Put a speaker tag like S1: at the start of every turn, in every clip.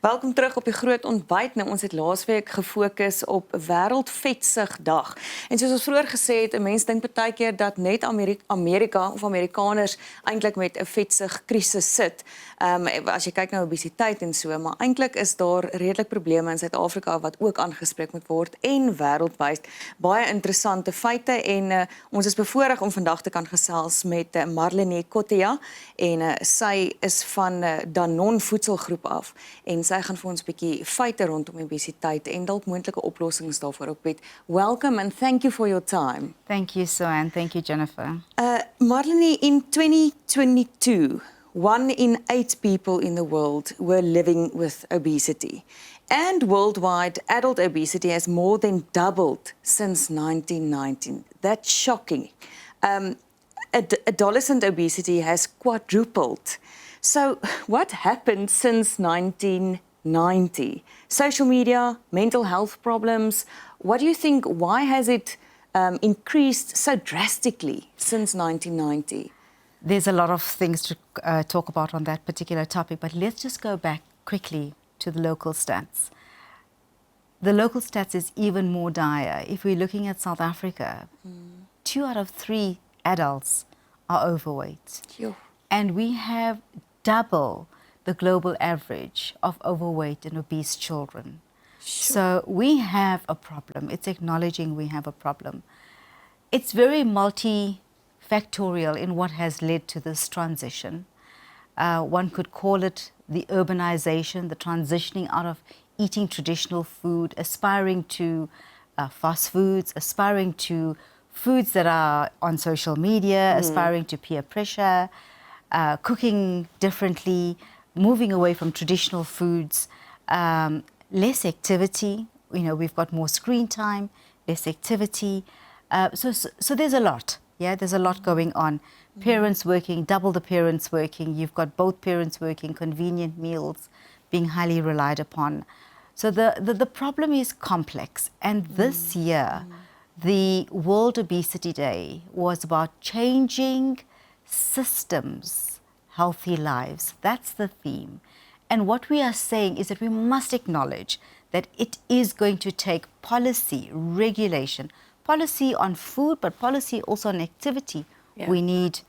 S1: Welkom terug op die groot ontbyt. Nou, ons het laasweek gefokus op Wêreld-vetsugdag. En soos ons vroeër gesê het, 'n mens dink baie keer dat net Amerika of Amerikaners eintlik met 'n vetsugkrisis sit. As jy kyk na obesiteit en so, maar eintlik is daar redelik probleme in Suid-Afrika wat ook aangespreek moet word en wêreldwyd. Baie interessante feite en ons is bevoorreg om vandag te kan gesels met Marlinie Kotiah en sy is van Danone Voedselgroep af. En sy gaan vir ons 'n bietjie feite rondom obesiteit en dalk moontlike oplossings daarvoor ook bied. Welcome and thank you for your time.
S2: Thank you, Soanne. Thank you, Jennifer.
S1: Marlinie, in 2022, 1 in 8 people in the world were living with obesity. And worldwide, adult obesity has more than doubled since 1990. That's shocking. Adolescent obesity has quadrupled. So what happened since 1990? Social media, mental health problems. What do you think, why has it increased so drastically since 1990?
S2: There's a lot of things to talk about on that particular topic, but let's just go back quickly to the local stats. The local stats is even more dire. If we're looking at South Africa, 2 out of 3 adults are overweight.
S1: Yo.
S2: And we have double the global average of overweight and obese children.
S1: Sure.
S2: So we have a problem. It's acknowledging we have a problem. It's very multifactorial in what has led to this transition. One could call it the urbanization, the transitioning out of eating traditional food, aspiring to fast foods, aspiring to foods that are on social media, aspiring to peer pressure, cooking differently, moving away from traditional foods, less activity. You know, we've got more screen time, less activity. So there's a lot. Yeah, there's a lot going on. Parents working, double the parents working. You've got both parents working, convenient meals being highly relied upon. So the problem is complex. And this year, the World Obesity Day was about changing systems, healthy lives. That's the theme. And what we are saying is that we must acknowledge that it is going to take policy, regulation, policy on food, but policy also on activity.
S1: Yeah.
S2: We need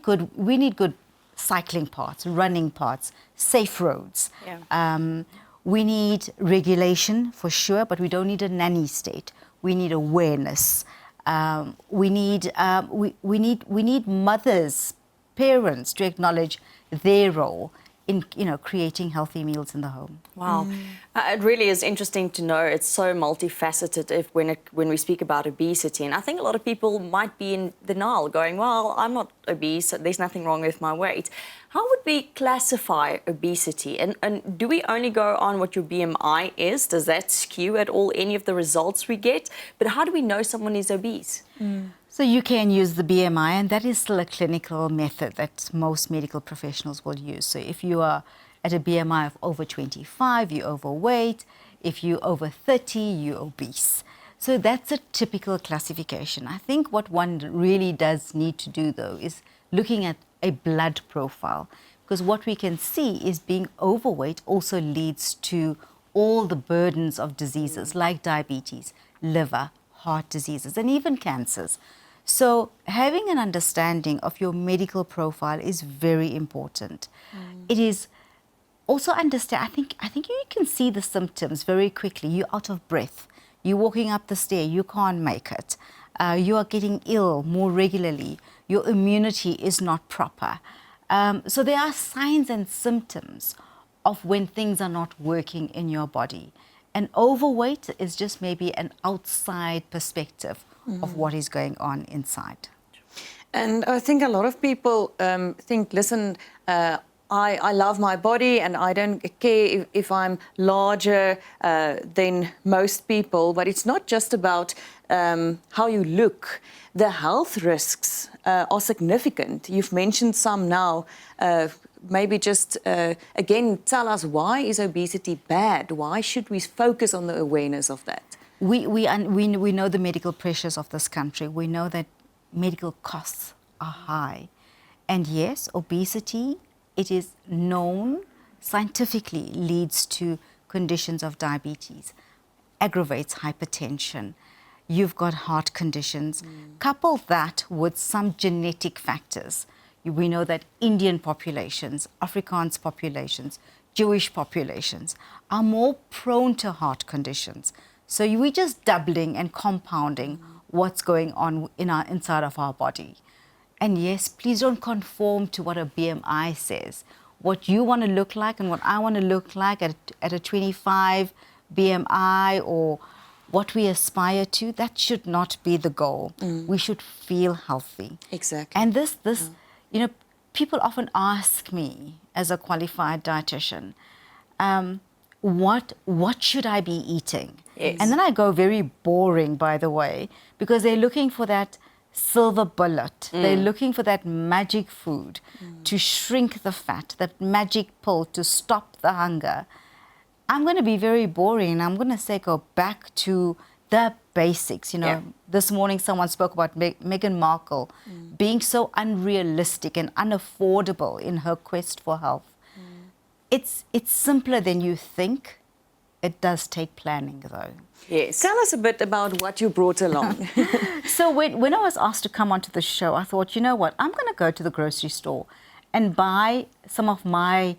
S2: good cycling paths, running paths, safe roads.
S1: Yeah.
S2: We need regulation for sure, but we don't need a nanny state. We need awareness. We need mothers, parents to acknowledge their role in creating healthy meals in the home.
S3: Wow, it really is interesting to know it's so multifaceted when we speak about obesity, and I think a lot of people might be in denial, going, "Well, I'm not obese. There's nothing wrong with my weight." How would we classify obesity, and do we only go on what your BMI is? Does that skew at all any of the results we get? But how do we know someone is obese?
S2: So you can use the BMI, and that is still a clinical method that most medical professionals will use. So if you are at a BMI of over 25, you're overweight. If you're over 30, you're obese. So that's a typical classification. I think what one really does need to do, though, is looking at a blood profile, because what we can see is being overweight also leads to all the burdens of diseases like diabetes, liver, heart diseases, and even cancers. So having an understanding of your medical profile is very important. It is also understand. I think you can see the symptoms very quickly. You're out of breath. You're walking up the stair. You can't make it. You are getting ill more regularly. Your immunity is not proper. So there are signs and symptoms of when things are not working in your body. And overweight is just maybe an outside perspective of what is going on inside.
S1: And I think a lot of people think, listen, I love my body and I don't care if I'm larger than most people, but it's not just about how you look. The health risks are significant. You've mentioned some now. Maybe just, again, tell us, why is obesity bad? Why should we focus on the awareness of that?
S2: We know the medical pressures of this country. We know that medical costs are high. And yes, obesity, it is known scientifically leads to conditions of diabetes, aggravates hypertension. You've got heart conditions. Couple that with some genetic factors. We know that Indian populations, Afrikaans populations, Jewish populations are more prone to heart conditions. So we're just doubling and compounding what's going on in our inside of our body. And yes, please don't conform to what a BMI says. What you want to look like and what I want to look like at a 25 BMI or what we aspire to, that should not be the goal. We should feel healthy.
S1: Exactly.
S2: And this, you know, people often ask me as a qualified dietitian, what should I be eating?
S3: Yes.
S2: And then I go very boring, by the way, because they're looking for that silver bullet. They're looking for that magic food to shrink the fat, that magic pill to stop the hunger. I'm going to be very boring. I'm going to say go back to the basics. You know,
S3: Yeah.
S2: this morning someone spoke about Meghan Markle being so unrealistic and unaffordable in her quest for health. It's simpler than you think. It does take planning, though.
S3: Yes.
S1: Tell us a bit about what you brought along.
S2: So when I was asked to come onto the show, I thought, you know what, I'm going to go to the grocery store and buy some of my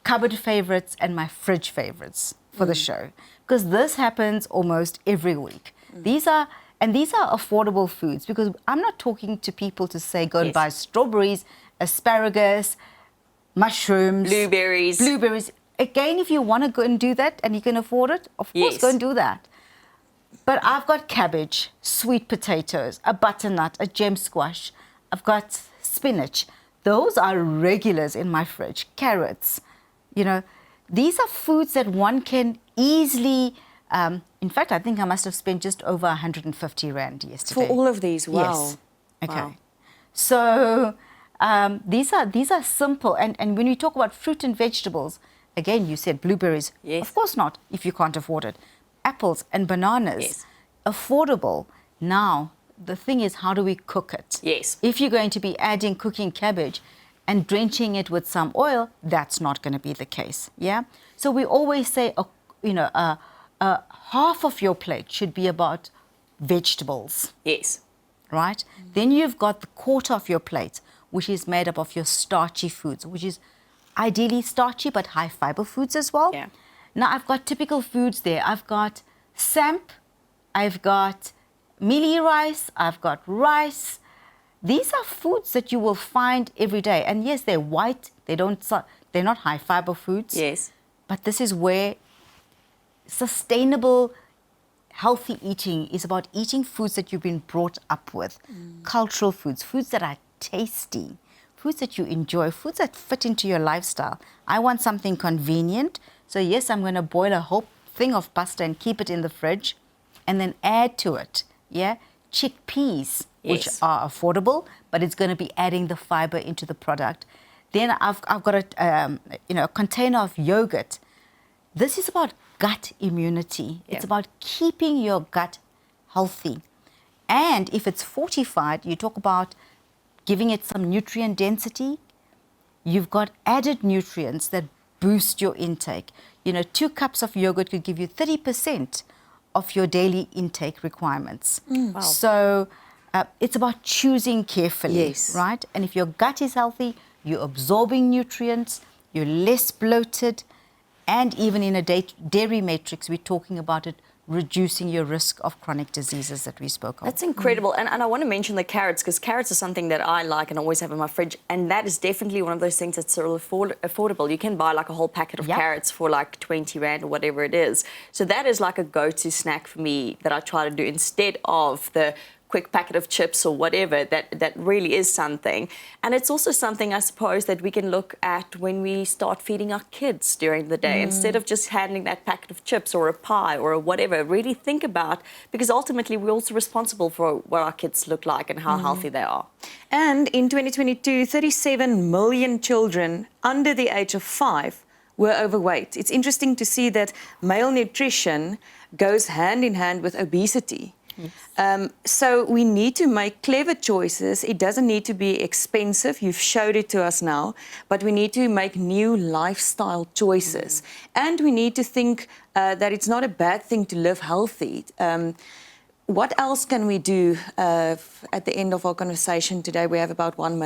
S2: cupboard favorites and my fridge favorites for the show, because this happens almost every week. These are affordable foods, because I'm not talking to people to say go and
S3: Yes.
S2: buy strawberries, asparagus, mushrooms,
S3: Blueberries.
S2: Again, if you want to go and do that and you can afford it, of course,
S3: Yes.
S2: go and do that. But I've got cabbage, sweet potatoes, a butternut, a gem squash. I've got spinach. Those are regulars in my fridge. Carrots. You know, these are foods that one can easily... in fact, I think I must have spent just over 150 Rand yesterday.
S1: For all of these, wow.
S2: Yes. Okay.
S1: Wow.
S2: So these are simple. And when you talk about fruit and vegetables, again, you said blueberries.
S3: Yes.
S2: Of course not, if you can't afford it. Apples and bananas,
S3: Yes.
S2: affordable. Now, the thing is, how do we cook it?
S3: Yes.
S2: If you're going to be adding cooking cabbage and drenching it with some oil, that's not going to be the case. Yeah. So we always say, half of your plate should be about vegetables,
S3: Yes.
S2: right? Then you've got the quarter of your plate, which is made up of your starchy foods, which is ideally starchy but high fiber foods as well.
S3: Yeah.
S2: Now I've got typical foods there. I've got samp, I've got mealie rice, I've got rice. These are foods that you will find every day. And yes, they're white. They're not high fiber foods.
S3: Yes.
S2: But this is where sustainable, healthy eating is about eating foods that you've been brought up with. Cultural foods, foods that are tasty, foods that you enjoy, foods that fit into your lifestyle. I want something convenient. So yes, I'm going to boil a whole thing of pasta and keep it in the fridge and then add to it, chickpeas, which
S3: Yes.
S2: are affordable, but it's going to be adding the fiber into the product. Then I've got a container of yogurt. This is about gut immunity.
S3: Yeah.
S2: It's about keeping your gut healthy. And if it's fortified, you talk about giving it some nutrient density. You've got added nutrients that boost your intake. 2 cups of yogurt could give you 30% of your daily intake requirements.
S3: Wow.
S2: So it's about choosing carefully,
S1: Yes.
S2: right? And if your gut is healthy, you're absorbing nutrients, you're less bloated, and even in a dairy matrix, we're talking about it reducing your risk of chronic diseases that we spoke of.
S3: That's incredible. And I want to mention the carrots, because carrots are something that I like and always have in my fridge. And that is definitely one of those things that's sort of affordable. You can buy like a whole packet of
S2: Yep.
S3: carrots for like 20 Rand or whatever it is. So that is like a go-to snack for me that I try to do instead of the quick packet of chips or whatever. That really is something. And it's also something, I suppose, that we can look at when we start feeding our kids during the day. Instead of just handing that packet of chips or a pie or a whatever, really think about, because ultimately we're also responsible for what our kids look like and how healthy they are.
S1: And in 2022, 37 million children under the age of 5 were overweight. It's interesting to see that malnutrition goes hand in hand with obesity. So we need to make clever choices. It doesn't need to be expensive. You've showed it to us now. But we need to make new lifestyle choices. And we need to think that it's not a bad thing to live healthy. What else can we do at the end of our conversation today? We have about 1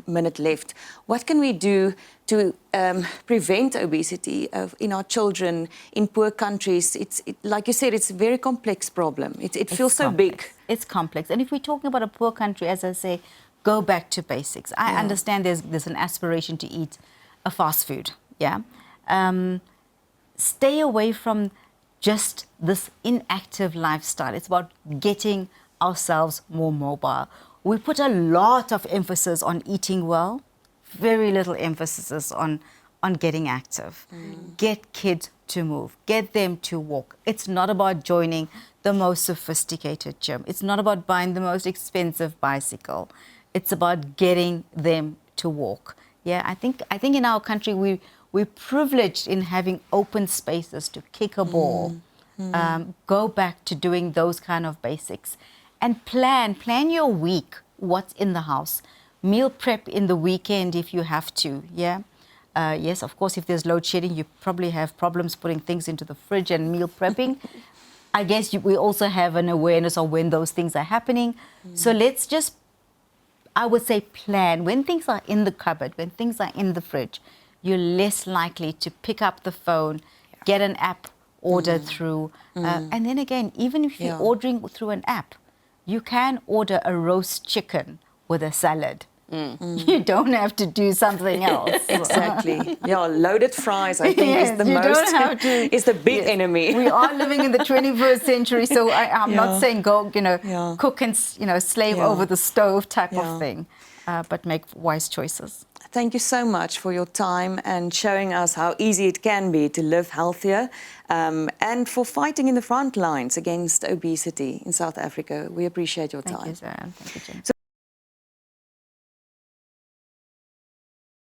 S1: minute left. What can we do to prevent obesity in our children in poor countries? Like you said, it's a very complex problem. It feels so big.
S2: It's complex. And if we're talking about a poor country, as I say, go back to basics. I understand there's an aspiration to eat a fast food. Stay away from just this inactive lifestyle. It's about getting ourselves more mobile. We put a lot of emphasis on eating well, very little emphasis on getting active. Get kids to move, get them to walk. It's not about joining the most sophisticated gym. It's not about buying the most expensive bicycle. It's about getting them to walk. I think in our country we're privileged in having open spaces to kick a ball. Go back to doing those kind of basics and plan your week, what's in the house. Meal prep in the weekend if you have to, yes, of course, if there's load shedding, you probably have problems putting things into the fridge and meal prepping. I guess we also have an awareness of when those things are happening. So let's just, I would say, plan. When things are in the cupboard, when things are in the fridge, you're less likely to pick up the phone, get an app, order through. And then again, even if you're ordering through an app, you can order a roast chicken with a salad. You don't have to do something else.
S1: Exactly. Loaded fries, I think, is the most, is the big enemy.
S2: We are living in the 21st century, so I'm not saying go, cook and, slave over the stove type of thing, but make wise choices.
S1: Thank you so much for your time and showing us how easy it can be to live healthier and for fighting in the front lines against obesity in South Africa. We appreciate your time.
S2: Thank you, Sarah. Thank you, Jen.